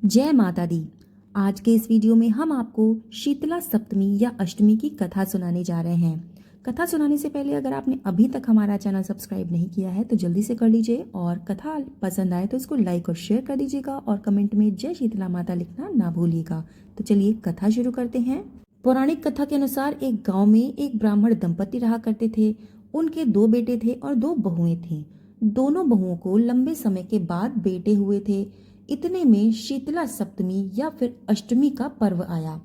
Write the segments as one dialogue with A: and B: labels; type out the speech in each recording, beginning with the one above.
A: जय माता दी। आज के इस वीडियो में हम आपको शीतला सप्तमी या अष्टमी की कथा सुनाने जा रहे हैं। कथा सुनाने से पहले अगर आपने अभी तक हमारा चैनल सब्सक्राइब नहीं किया है तो जल्दी से कर लीजिए, और कथा पसंद आए तो इसको लाइक और शेयर कर दीजिएगा, और कमेंट में जय शीतला माता लिखना ना भूलिएगा। तो चलिए कथा शुरू करते हैं। पौराणिक कथा के अनुसार एक गाँव में एक ब्राह्मण दंपति रहा करते थे। उनके 2 बेटे थे और 2 बहुएं थीं। दोनों बहुओं को लंबे समय के बाद बेटे हुए थे। इतने में शीतला सप्तमी या फिर अष्टमी का पर्व आया।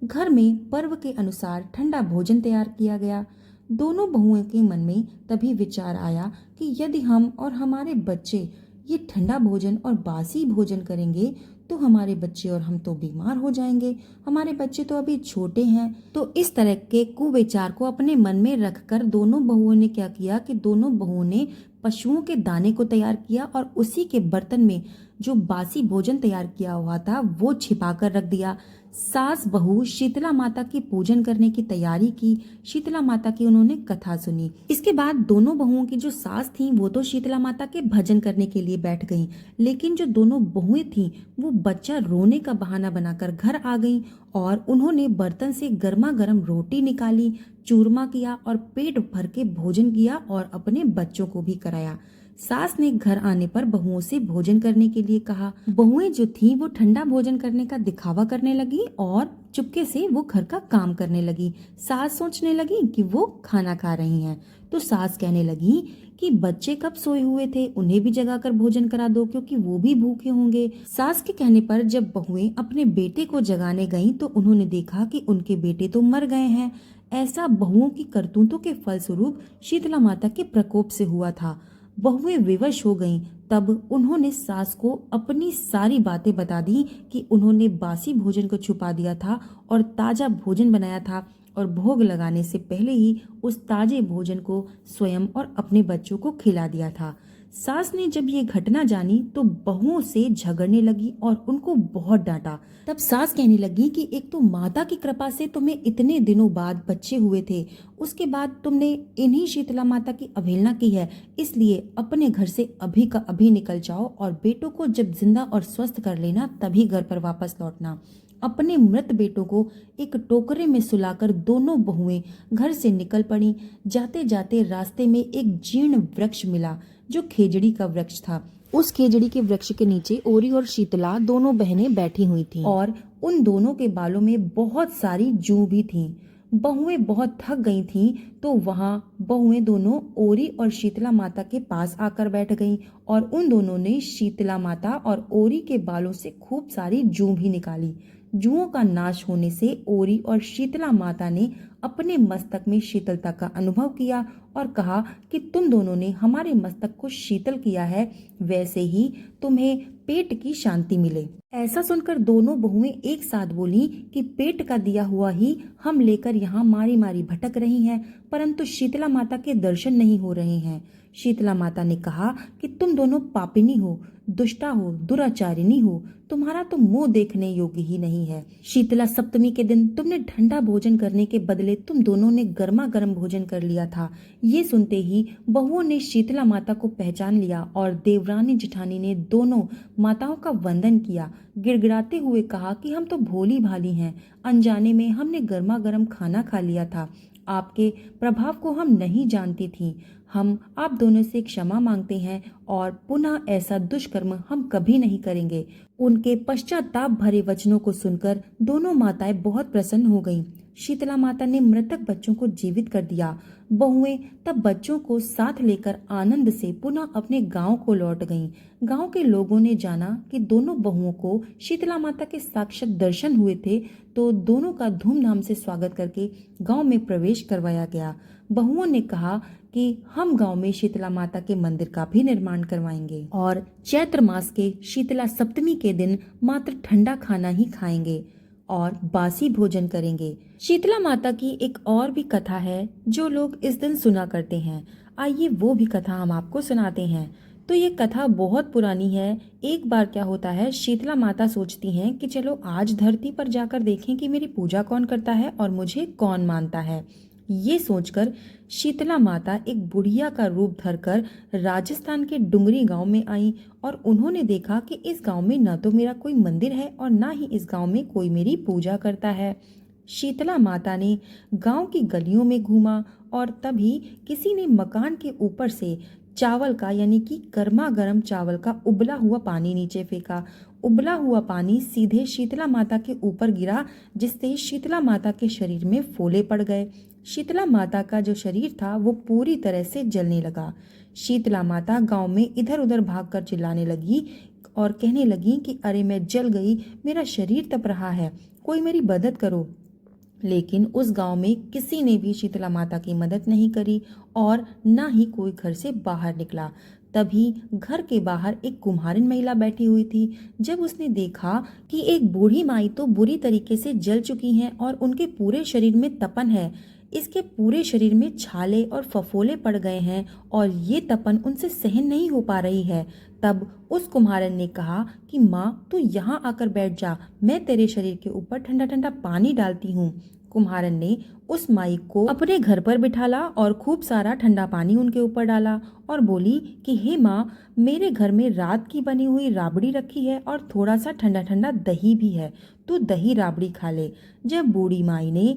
A: घर में पर्व के अनुसार ठंडा भोजन तैयार किया गया। दोनों बहुओं के मन में तभी विचार आया कि यदि हम और हमारे बच्चे ये ठंडा भोजन और बासी भोजन करेंगे तो हमारे बच्चे और हम तो बीमार हो जाएंगे। हमारे बच्चे तो अभी छोटे हैं। तो इस तरह के कुविचार को अपने मन में रखकर दोनों बहुओं ने क्या किया कि दोनों बहुओं ने पशुओं के दाने को तैयार किया और उसी के बर्तन में जो बासी भोजन तैयार किया हुआ था वो छिपा कर रख दिया। सास बहू शीतला माता की पूजन करने की तैयारी की। शीतला माता की उन्होंने कथा सुनी। इसके बाद दोनों बहुओं की जो सास थी वो तो शीतला माता के भजन करने के लिए बैठ गईं, लेकिन जो दोनों बहुएं थीं वो बच्चा रोने का बहाना बनाकर घर आ गईं और उन्होंने बर्तन से गर्मा गर्म रोटी निकाली, चूरमा किया और पेट भर के भोजन किया और अपने बच्चों को भी कराया। सास ने घर आने पर बहुओं से भोजन करने के लिए कहा। बहुएं जो थीं वो ठंडा भोजन करने का दिखावा करने लगी और चुपके से वो घर का काम करने लगी। सास सोचने लगी कि वो खाना खा रही हैं, तो सास कहने लगी कि बच्चे कब सोए हुए थे, उन्हें भी जगाकर भोजन करा दो क्योंकि वो भी भूखे होंगे। सास के कहने पर जब बहुएं अपने बेटे को जगाने गईं तो उन्होंने देखा कि उनके बेटे तो मर गए हैं। ऐसा बहुओं की करतूतों के फलस्वरूप शीतला माता के प्रकोप से हुआ था। बहुएं विवश हो गईं। तब उन्होंने सास को अपनी सारी बातें बता दी कि उन्होंने बासी भोजन को छुपा दिया था और ताजा भोजन बनाया था और भोग लगाने से पहले ही उस ताजे भोजन को स्वयं और अपने बच्चों को खिला दिया था। सास ने जब ये घटना जानी तो बहुओं से झगड़ने लगी और उनको बहुत डांटा। तब सास कहने लगी कि एक तो माता की कृपा से तुम्हें इतने दिनों बाद बच्चे हुए थे, उसके बाद तुमने इन्हीं शीतला माता की अवहेलना की है, इसलिए अपने घर से अभी का अभी निकल जाओ और बेटों को जब जिंदा और स्वस्थ कर लेना तभी घर पर वापस लौटना। अपने मृत बेटों को एक टोकरे में सुलाकर दोनों बहुएं घर से निकल पड़ी। जाते जाते रास्ते में एक जीर्ण वृक्ष मिला जो खेजड़ी का वृक्ष था। उस खेजड़ी के वृक्ष के नीचे ओरी और शीतला दोनों बहनें बैठी हुई थीं और उन दोनों के बालों में बहुत सारी जूं भी थीं। बहुएं बहुत थक गई थीं तो वहां बहुएं दोनों ओरी और शीतला माता के पास आकर बैठ गईं और उन दोनों ने शीतला माता और ओरी के बालों से खूब सारी जूं भी निकाली। जुओं का नाश होने से ओरी और शीतला माता ने अपने मस्तक में शीतलता का अनुभव किया और कहा कि तुम दोनों ने हमारे मस्तक को शीतल किया है, वैसे ही तुम्हें पेट की शांति मिले। ऐसा सुनकर दोनों बहुएं एक साथ बोली कि पेट का दिया हुआ ही हम लेकर यहाँ मारी मारी भटक रही हैं, परंतु शीतला माता के दर्शन नहीं हो रहे हैं। शीतला माता ने कहा कि तुम दोनों पापिनी हो, दुष्टा हो, दुराचारिणी हो, तुम्हारा तो मुंह देखने योग्य ही नहीं है। शीतला सप्तमी के दिन तुमने ठंडा भोजन करने के बदले तुम दोनों ने गर्मा गर्म भोजन कर लिया था। ये सुनते ही बहुओं ने शीतला माता को पहचान लिया और देवरानी जेठानी ने दोनों माताओं का वंदन किया। गिड़गिड़ाते हुए कहा कि हम तो भोली भाली हैं, अनजाने में हमने गर्मा गर्म खाना खा लिया था, आपके प्रभाव को हम नहीं जानती थी। हम आप दोनों से क्षमा मांगते हैं और पुनः ऐसा दुष्कर्म हम कभी नहीं करेंगे। उनके पश्चाताप भरे वचनों को सुनकर दोनों माताएं बहुत प्रसन्न हो गईं। शीतला माता ने मृतक बच्चों को जीवित कर दिया। बहुएं तब बच्चों को साथ लेकर आनंद से पुनः अपने गांव को लौट गईं। गांव के लोगों ने जाना कि दोनों बहुओं को शीतला माता के साक्षात दर्शन हुए थे, तो दोनों का धूमधाम से स्वागत करके गांव में प्रवेश करवाया गया। बहुओं ने कहा कि हम गांव में शीतला माता के मंदिर का भी निर्माण करवाएंगे और चैत्र मास के शीतला सप्तमी के दिन मात्र ठंडा खाना ही खाएंगे और बासी भोजन करेंगे। शीतला माता की एक और भी कथा है जो लोग इस दिन सुना करते हैं। आइए वो भी कथा हम आपको सुनाते हैं। तो ये कथा बहुत पुरानी है। एक बार क्या होता है, शीतला माता सोचती हैं कि चलो आज धरती पर जाकर देखें कि मेरी पूजा कौन करता है और मुझे कौन मानता है। ये सोचकर शीतला माता एक बुढ़िया का रूप धरकर राजस्थान के डुंगरी गांव में आई और उन्होंने देखा कि इस गांव में न तो मेरा कोई मंदिर है और ना ही इस गांव में कोई मेरी पूजा करता है। शीतला माता ने गांव की गलियों में घूमा और तभी किसी ने मकान के ऊपर से चावल का यानी कि गर्मा गर्म चावल का उबला हुआ पानी नीचे फेंका। उबला हुआ पानी सीधे शीतला माता के ऊपर गिरा, जिससे शीतला माता के शरीर में फोले पड़ गए। शीतला माता का जो शरीर था वो पूरी तरह से जलने लगा। शीतला माता गांव में इधर उधर भागकर चिल्लाने लगी और कहने लगी कि अरे मैं जल गई, मेरा शरीर तप रहा है, कोई मेरी मदद करो। लेकिन उस गांव में किसी ने भी शीतला माता की मदद नहीं करी और न ही कोई घर से बाहर निकला। तभी घर के बाहर एक कुम्हारिन महिला बैठी हुई थी। जब उसने देखा कि एक बूढ़ी माई तो बुरी तरीके से जल चुकी हैं और उनके पूरे शरीर में तपन है, इसके पूरे शरीर में छाले और फफोले पड़ गए हैं और ये तपन उनसे सहन नहीं हो पा रही है, तब उस कुम्हारन ने कहा कि माँ तू यहाँ आकर बैठ जा, मैं तेरे शरीर के ऊपर ठंडा ठंडा पानी डालती हूँ। कुम्हारन ने उस माई को अपने घर पर बिठाला और खूब सारा ठंडा पानी उनके ऊपर डाला और बोली कि हे माँ, मेरे घर में रात की बनी हुई राबड़ी रखी है और थोड़ा सा ठंडा ठंडा दही भी है, तू दही राबड़ी खा ले। जब बूढ़ी माई ने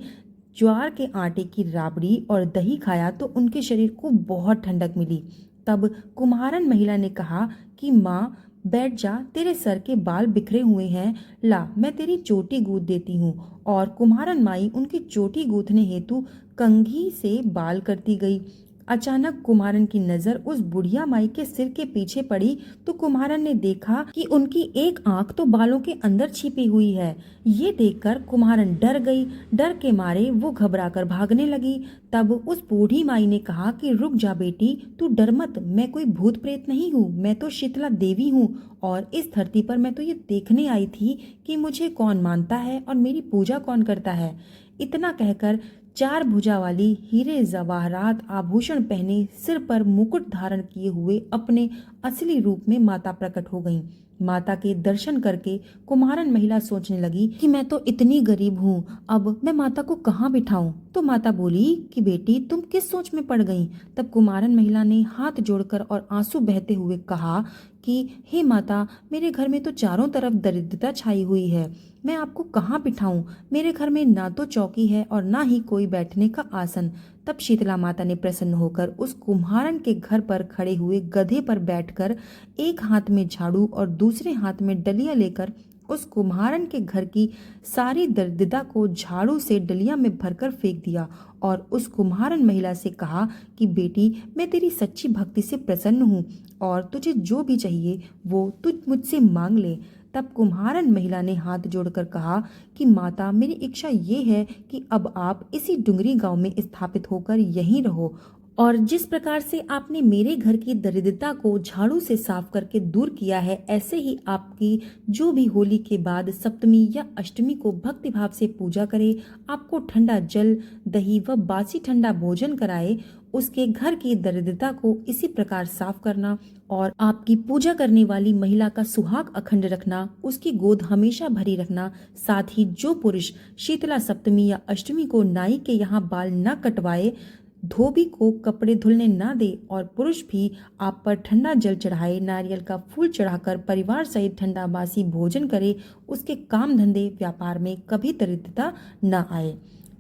A: ज्वार के आटे की राबड़ी और दही खाया तो उनके शरीर को बहुत ठंडक मिली। तब कुम्हारन महिला ने कहा कि माँ बैठ जा, तेरे सर के बाल बिखरे हुए हैं, ला मैं तेरी चोटी गूंथ देती हूँ। और कुम्हारन माई उनकी चोटी गूंथने हेतु कंघी से बाल करती गई। अचानक कुम्हारन की नजर उस बुढ़िया माई के सिर के पीछे पड़ी तो कुम्हारन ने देखा कि उनकी एक आंख तो बालों के अंदर छिपी हुई है। ये देखकर कुम्हारन डर गई। डर के मारे वो घबराकर भागने लगी। तब उस बूढ़ी माई ने कहा कि रुक जा बेटी, तू डर मत, मैं कोई भूत प्रेत नहीं हूँ, मैं तो शीतला देवी हूँ और इस धरती पर मैं तो ये देखने आई थी कि मुझे कौन मानता है और मेरी पूजा कौन करता है। इतना कहकर 4 भुजा वाली हीरे जवाहरात आभूषण पहने, सिर पर मुकुट धारण किए हुए अपने असली रूप में माता प्रकट हो गईं। माता के दर्शन करके कुम्हारन महिला सोचने लगी कि मैं तो इतनी गरीब हूँ, अब मैं माता को कहाँ बिठाऊं। तो माता बोली कि बेटी तुम किस सोच में पड़ गई। तब कुम्हारन महिला ने हाथ जोड़कर और आंसू बहते हुए कहा कि हे माता, मेरे घर में तो चारों तरफ दरिद्रता छाई हुई है, मैं आपको कहाँ बिठाऊं, मेरे घर में ना तो चौकी है और ना ही कोई बैठने का आसन। तब शीतला माता ने प्रसन्न होकर उस कुम्हारन के घर पर खड़े हुए गधे पर बैठकर एक हाथ में झाड़ू और दूसरे हाथ में डलिया लेकर उस कुम्हारन के घर की सारी दरिद्रता को झाड़ू से डलिया में भरकर फेंक दिया और उस कुम्हारन महिला से कहा कि बेटी, मैं तेरी सच्ची भक्ति से प्रसन्न हूँ और तुझे जो भी चाहिए वो तुझ मुझसे मांग ले। तब कुम्हारन महिला ने हाथ जोड़कर कहा कि माता, मेरी इच्छा ये है कि अब आप इसी डुंगरी गांव में स्थापित होकर यहीं रहो और जिस प्रकार से आपने मेरे घर की दरिद्रता को झाड़ू से साफ करके दूर किया है, ऐसे ही आपकी जो भी होली के बाद सप्तमी या अष्टमी को भक्ति भाव से पूजा करे, आपको ठंडा जल, दही व बासी ठंडा भोजन कराए, उसके घर की दरिद्रता को इसी प्रकार साफ करना और आपकी पूजा करने वाली महिला का सुहाग अखंड रखना, उसकी गोद हमेशा भरी रखना। साथ ही जो पुरुष शीतला सप्तमी या अष्टमी को नाई के यहाँ बाल न कटवाए, धोबी को कपड़े धुलने ना दे और पुरुष भी आप पर ठंडा जल चढ़ाए, नारियल का फूल चढ़ाकर परिवार सहित ठंडा बासी भोजन करे, उसके काम धंधे व्यापार में कभी दरिद्रता न आए।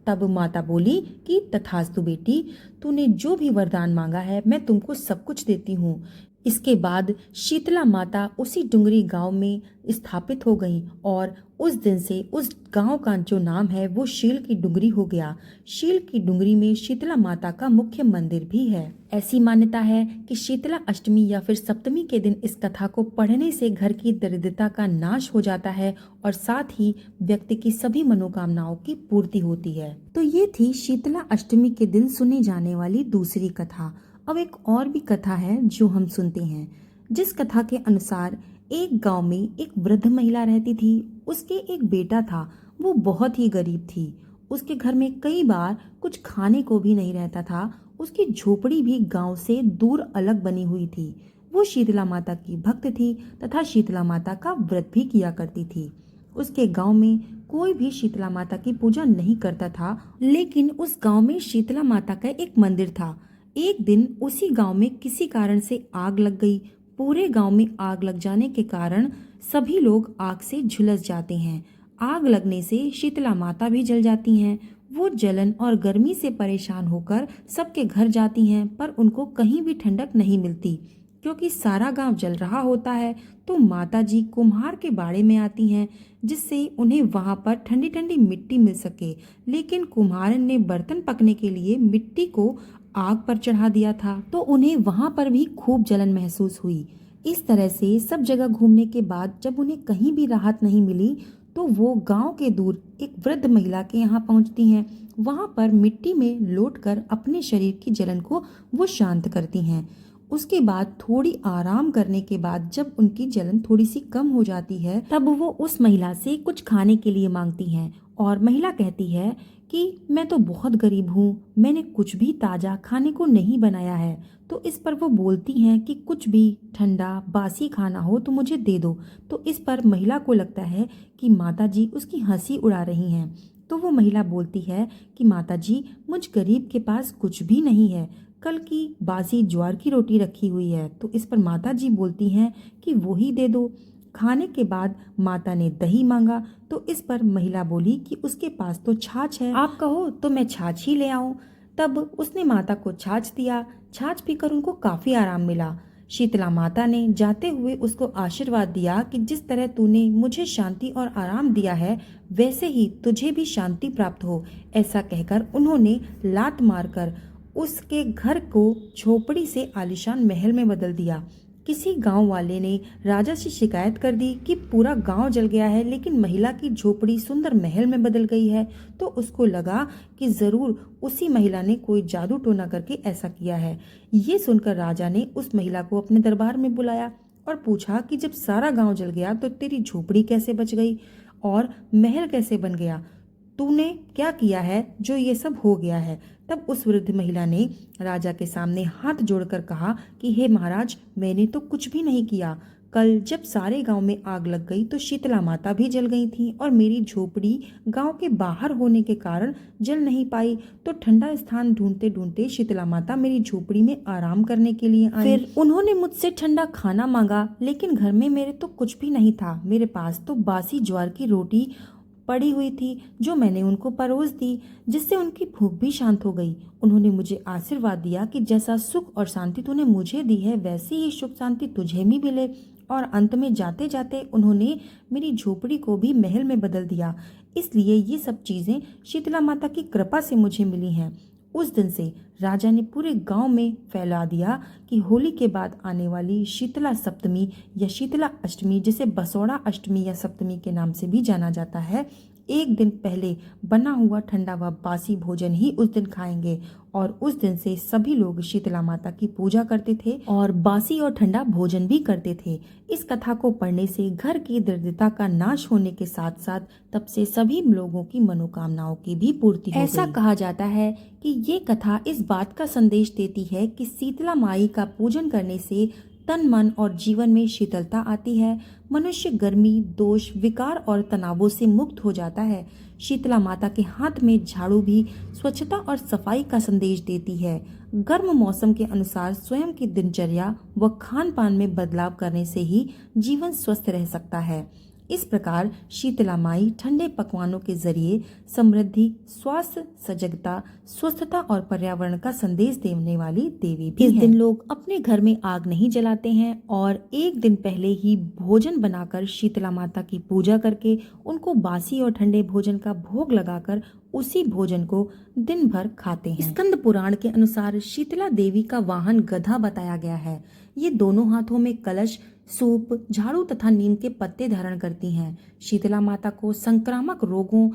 A: तब माता बोली कि तथास्तु बेटी, तूने जो भी वरदान मांगा है मैं तुमको सब कुछ देती हूँ। इसके बाद शीतला माता उसी डुंगरी गांव में स्थापित हो गई और उस दिन से उस गांव का जो नाम है वो शील की डुंगरी हो गया। शील की डुंगरी में शीतला माता का मुख्य मंदिर भी है। ऐसी मान्यता है कि शीतला अष्टमी या फिर सप्तमी के दिन इस कथा को पढ़ने से घर की दरिद्रता का नाश हो जाता है और साथ ही व्यक्ति की सभी मनोकामनाओं की पूर्ति होती है। तो ये थी शीतला अष्टमी के दिन सुनी जाने वाली दूसरी कथा। अब एक और भी कथा है जो हम सुनते हैं, जिस कथा के अनुसार एक गांव में एक वृद्ध महिला रहती थी। उसके एक बेटा था, वो बहुत ही गरीब थी। उसके घर में कई बार कुछ खाने को भी नहीं रहता था। उसकी झोपड़ी भी गांव से दूर अलग बनी हुई थी। वो शीतला माता की भक्त थी तथा शीतला माता का व्रत भी किया करती थी। उसके गांव में कोई भी शीतला माता की पूजा नहीं करता था, लेकिन उस गांव में शीतला माता का एक मंदिर था। एक दिन उसी गांव में किसी कारण से आग लग गई। पूरे गांव में आग लग जाने के कारण सभी लोग आग से झुलस जाते हैं। आग लगने से शीतला माता भी जल जाती हैं। वो जलन और गर्मी से परेशान होकर सबके घर जाती हैं, पर उनको कहीं भी ठंडक नहीं मिलती। क्योंकि सारा गांव जल रहा होता है, तो माता जी कुम्हार के बाड़े में आती हैं, जिससे उन्हें वहां पर ठंडी ठंडी मिट्टी मिल सके। लेकिन कुम्हार ने बर्तन पकने के लिए मिट्टी को आग पर चढ़ा दिया था, तो उन्हें वहां पर भी खूब जलन महसूस हुई। इस तरह से सब जगह घूमने के बाद जब उन्हें कहीं भी राहत नहीं मिली, तो वो गांव के दूर एक वृद्ध महिला के यहाँ पहुंचती हैं। वहां पर मिट्टी में लोटकर अपने शरीर की जलन को वो शांत करती हैं। उसके बाद थोड़ी आराम करने के बाद जब उनकी जलन थोड़ी सी कम हो जाती है, तब वो उस महिला से कुछ खाने के लिए मांगती हैं। और महिला कहती है कि मैं तो बहुत गरीब हूँ, मैंने कुछ भी ताजा खाने को नहीं बनाया है। तो इस पर वो बोलती हैं कि कुछ भी ठंडा बासी खाना हो तो मुझे दे दो। तो इस पर महिला को लगता है कि माता जी उसकी हंसी उड़ा रही हैं। तो वो महिला बोलती है कि माता जी, मुझ गरीब के पास कुछ भी नहीं है, कल की बासी ज्वार की रोटी रखी हुई है। तो इस पर माता जी बोलती हैं कि वो ही दे दो। खाने के बाद माता ने दही मांगा, तो इस पर महिला बोली कि उसके पास तो छाछ है, आप कहो तो मैं छाछ ही ले आऊं। तब उसने माता को छाछ दिया। छाछ पीकर उनको काफी आराम मिला। शीतला माता ने जाते हुए उसको आशीर्वाद दिया कि जिस तरह तूने मुझे शांति और आराम दिया है, वैसे ही तुझे भी शांति प्राप्त हो। ऐसा कहकर उन्होंने लात मारकर उसके घर को झोपड़ी से आलीशान महल में बदल दिया। किसी गांव वाले ने राजा से शिकायत कर दी कि पूरा गांव जल गया है, लेकिन महिला की झोपड़ी सुंदर महल में बदल गई है। तो उसको लगा कि जरूर उसी महिला ने कोई जादू टोना करके ऐसा किया है। ये सुनकर राजा ने उस महिला को अपने दरबार में बुलाया और पूछा कि जब सारा गांव जल गया तो तेरी झोपड़ी कैसे बच गई और महल कैसे बन गया? तूने क्या किया है जो ये सब हो गया है? तब उस वृद्ध महिला ने राजा के सामने हाथ जोड़कर कहा कि हे महाराज, मैंने तो कुछ भी नहीं किया। कल जब सारे गांव में आग लग गई तो शीतला माता भी जल गई थी और मेरी झोपड़ी गांव के बाहर होने के कारण जल नहीं पाई। तो ठंडा स्थान ढूंढते ढूंढते शीतला माता मेरी झोपड़ी में आराम करने के लिए आई। फिर उन्होंने मुझसे ठंडा खाना मांगा, लेकिन घर में मेरे तो कुछ भी नहीं था। मेरे पास तो बासी ज्वार की रोटी पड़ी हुई थी जो मैंने उनको परोस दी, जिससे उनकी भूख भी शांत हो गई। उन्होंने मुझे आशीर्वाद दिया कि जैसा सुख और शांति तूने मुझे दी है, वैसी ही सुख शांति तुझे भी मिले। और अंत में जाते जाते उन्होंने मेरी झोपड़ी को भी महल में बदल दिया। इसलिए ये सब चीजें शीतला माता की कृपा से मुझे मिली हैं। उस दिन से राजा ने पूरे गांव में फैला दिया कि होली के बाद आने वाली शीतला सप्तमी या शीतला अष्टमी, जिसे बसौड़ा अष्टमी या सप्तमी के नाम से भी जाना जाता है, एक दिन पहले बना हुआ ठंडा व बासी भोजन ही उस दिन खाएंगे। और उस दिन से सभी लोग शीतला माता की पूजा करते थे और बासी और ठंडा भोजन भी करते थे। इस कथा को पढ़ने से घर की दरिद्रता का नाश होने के साथ साथ तब से सभी लोगों की मनोकामनाओं की भी पूर्ति हो गई। ऐसा कहा जाता है कि ये कथा इस बात का संदेश देती है कि शीतला माई का पूजन करने से तन मन और जीवन में शीतलता आती है। मनुष्य गर्मी, दोष, विकार और तनावों से मुक्त हो जाता है। शीतला माता के हाथ में झाड़ू भी स्वच्छता और सफाई का संदेश देती है। गर्म मौसम के अनुसार स्वयं की दिनचर्या व खान पान में बदलाव करने से ही जीवन स्वस्थ रह सकता है। इस प्रकार शीतला माई ठंडे पकवानों के जरिए समृद्धि, स्वास्थ्य, सजगता, स्वस्थता और पर्यावरण का संदेश देने वाली देवी भी है। इस दिन लोग अपने घर में आग नहीं जलाते हैं और एक दिन पहले ही भोजन बनाकर शीतला माता की पूजा करके उनको बासी और ठंडे भोजन का भोग लगाकर उसी भोजन को दिन भर खाते हैं। स्कंद पुराण के अनुसार शीतला देवी का वाहन गधा बताया गया है। ये दोनों हाथों में कलश, सूप, झाड़ू तथा नीम के पत्ते धारण करती हैं। शीतला माता को संक्रामक रोगों,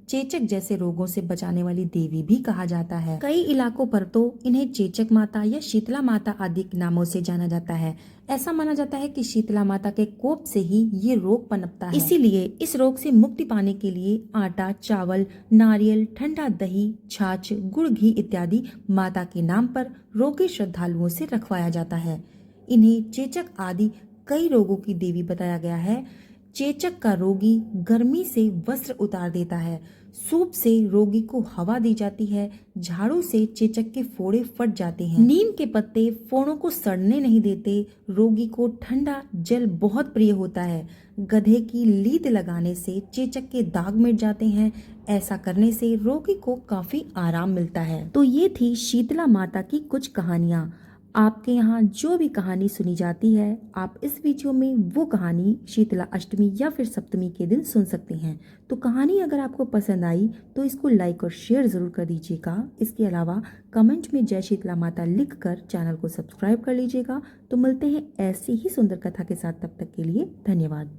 A: चेचक जैसे रोगों से बचाने वाली देवी भी कहा जाता है। कई इलाकों पर तो इन्हें चेचक माता या शीतला माता आदि नामों से जाना जाता है। ऐसा माना जाता है कि शीतला माता के कोप से ही ये रोग पनपता है। इसीलिए इस रोग से मुक्ति पाने के लिए आटा, चावल, नारियल, ठंडा दही, छाछ, गुड़, घी इत्यादि माता के नाम पर रोगी श्रद्धालुओं से रखवाया जाता है। इन्हें चेचक आदि कई रोगों की देवी बताया गया है। चेचक का रोगी गर्मी से वस्त्र उतार देता है। सूप से रोगी को हवा दी जाती है। झाड़ू से चेचक के फोड़े फट जाते हैं। नीम के पत्ते फोड़ों को सड़ने नहीं देते। रोगी को ठंडा जल बहुत प्रिय होता है। गधे की लीद लगाने से चेचक के दाग मिट जाते हैं। ऐसा करने से रोगी को काफी आराम मिलता है। तो ये थी शीतला माता की कुछ कहानियाँ। आपके यहाँ जो भी कहानी सुनी जाती है, आप इस वीडियो में वो कहानी शीतला अष्टमी या फिर सप्तमी के दिन सुन सकते हैं। तो कहानी अगर आपको पसंद आई तो इसको लाइक और शेयर ज़रूर कर दीजिएगा। इसके अलावा कमेंट में जय शीतला माता लिखकर चैनल को सब्सक्राइब कर लीजिएगा। तो मिलते हैं ऐसी ही सुंदर कथा के साथ, तब तक के लिए धन्यवाद।